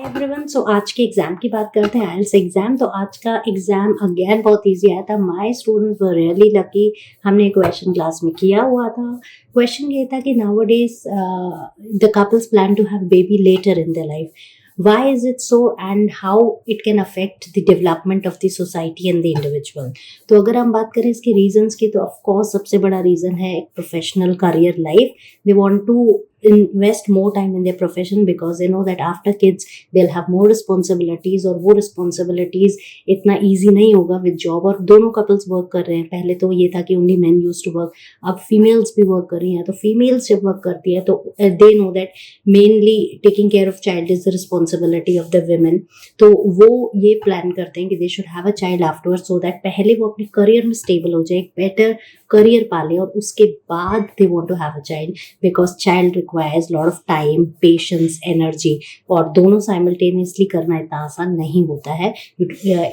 Everyone, सो आज के exam की बात करते हैं। IELTS exam. तो आज का एग्जाम अगेन बहुत इजी आया था। My students were really lucky. हमने क्वेश्चन क्लास में किया हुआ था। क्वेश्चन ये था कि nowadays the couples plan to have baby later in their life. Why is it so and how it can affect the development of the society and the individual. तो अगर हम बात करें इसके रीजंस की, तो ऑफ कोर्स सबसे बड़ा रीजन है professional career life. They want to invest more time in their profession because they know that after kids they'll have more responsibilities और वो responsibilities इतना easy नहीं होगा with job. और दोनों couples work कर रहे हैं. पहले तो ये था कि only men used to work, अब females भी work कर रही हैं. तो females जब work करती है तो they know that mainly taking care of child is the responsibility of the women. तो वो ये plan करते हैं कि they should have a child afterwards so that पहले वो अपने career में stable हो जाए, एक better career पाले, और उसके बाद they want to have a child because child requires lot of time, patience, energy. और दोनों simultaneously करना इतना आसान नहीं होता है.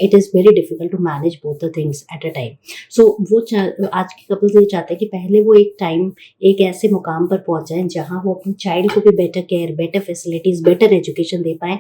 It is very difficult to manage both the things at a time. So वो आज के कपल्स ये चाहते हैं कि पहले वो एक टाइम एक ऐसे मुकाम पर पहुंच जाएं जहां वो अपने चाइल्ड को भी better care, better facilities, better education दे पाएं.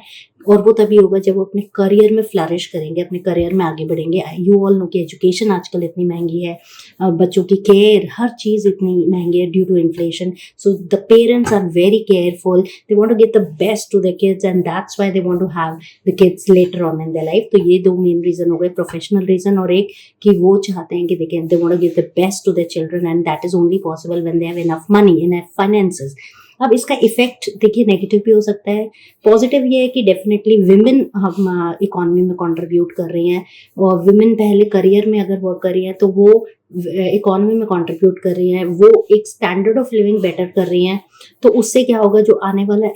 और वो तभी होगा जब वो अपने करियर में फ्लरिश करेंगे, अपने करियर में आगे बढ़ेंगे. यू ऑल नो कि एजुकेशन आजकल इतनी महंगी है, बच्चों की केयर, हर चीज़ इतनी महंगी है due to inflation. So the parents are very careful. They want to get the best to the kids and that's why they want to have the kids later on in their life. तो ये दो main reason हो गए, professional reason और एक कि वो चाहते हैं कि they want to give the best to the children and that is only possible when they have enough money, enough finances. अब इसका इफेक्ट देखिए नेगेटिव भी हो सकता है. पॉजिटिव ये है कि डेफिनेटली विमेन हम इकोनॉमी में कंट्रीब्यूट कर रही हैं, और विमेन पहले करियर में अगर वर्क कर रही हैं तो वो इकोनॉमी में कंट्रीब्यूट कर रही हैं, वो एक स्टैंडर्ड ऑफ लिविंग बेटर कर रही हैं. तो उससे क्या होगा, जो आने वाला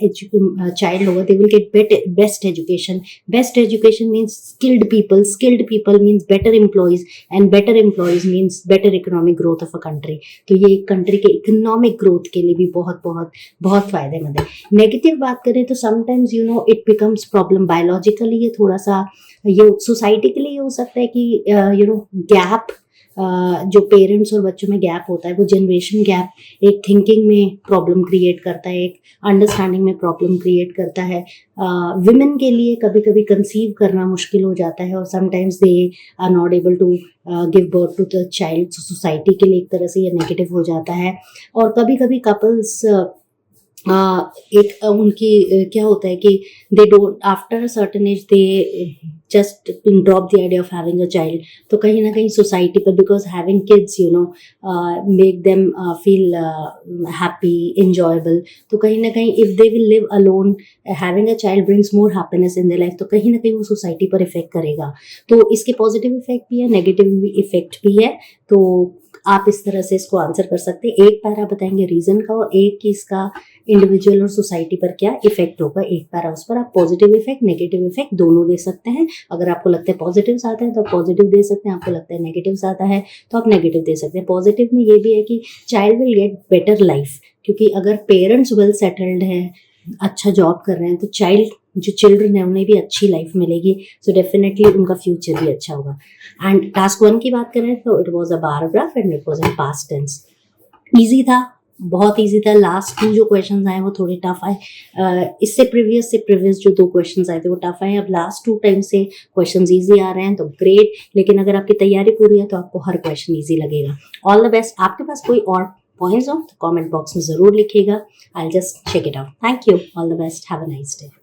चाइल्ड होगा they will get best education. Best education means skilled people means better employees, and better employees means better economic growth of a country. तो ये एक कंट्री के इकोनॉमिक ग्रोथ के लिए भी बहुत बहुत बहुत फायदेमंद है. नेगेटिव बात करें तो sometimes you know it becomes problem biologically. ये थोड़ा सा ये सोसाइटी के लिए हो सकता है कि यू नो गैप, जो पेरेंट्स और बच्चों में गैप होता है, वो जनरेशन गैप एक थिंकिंग में प्रॉब्लम क्रिएट करता है, एक अंडरस्टैंडिंग में प्रॉब्लम क्रिएट करता है. विमेन के लिए कभी कभी कंसीव करना मुश्किल हो जाता है, और sometimes they are not able to give birth to the child. Society के लिए एक तरह से ये नेगेटिव हो जाता है. और कभी कभी कपल्स एक उनकी क्या होता है कि they don't after a certain age they just drop the idea of having a child. तो कहीं ना कहीं सोसाइटी पर, because having kids you know make them feel happy, enjoyable. तो कहीं ना कहीं if they will live alone, having a child brings more happiness in their life. तो कहीं ना कहीं वो सोसाइटी पर इफेक्ट करेगा. तो इसके पॉजिटिव इफेक्ट भी है, नेगेटिव इफेक्ट भी है. तो आप इस तरह से इसको आंसर कर सकते हैं. एक पैरा बताएंगे रीजन का, और एक कि इसका इंडिविजुअल और सोसाइटी पर क्या इफेक्ट होगा. एक पैरा उस पर आप पॉजिटिव इफेक्ट, नेगेटिव इफेक्ट दोनों दे सकते हैं. अगर आपको लगता है पॉजिटिव्स आते हैं तो आप पॉजिटिव दे सकते हैं, आपको लगता है नेगेटिव्स आता है तो आप नेगेटिव दे सकते हैं. पॉजिटिव में ये भी है कि child will get better life, क्योंकि अगर पेरेंट्स वेल सेटल्ड हैं, अच्छा जॉब कर रहे हैं, तो चाइल्ड जो चिल्ड्रन है उन्हें भी अच्छी लाइफ मिलेगी. सो डेफिनेटली उनका फ्यूचर भी अच्छा होगा. एंड टास्क 1 की बात करें तो it was a paragraph and it was in past tense. Easy था, बहुत इजी था. लास्ट 2 जो क्वेश्चंस आए वो थोड़े टफ आए. इससे प्रीवियस जो 2 क्वेश्चंस आए थे वो टफ आए. अब लास्ट 2 टाइम से क्वेश्चंस इजी आ रहे हैं तो ग्रेट. लेकिन अगर आपकी तैयारी पूरी है तो आपको हर क्वेश्चन इजी लगेगा. All the best. आपके पास कोई और पॉइंट्स हो तो कमेंट बॉक्स में जरूर लिखिएगा. I will just check it out. Thank you. All the best. Have a nice day.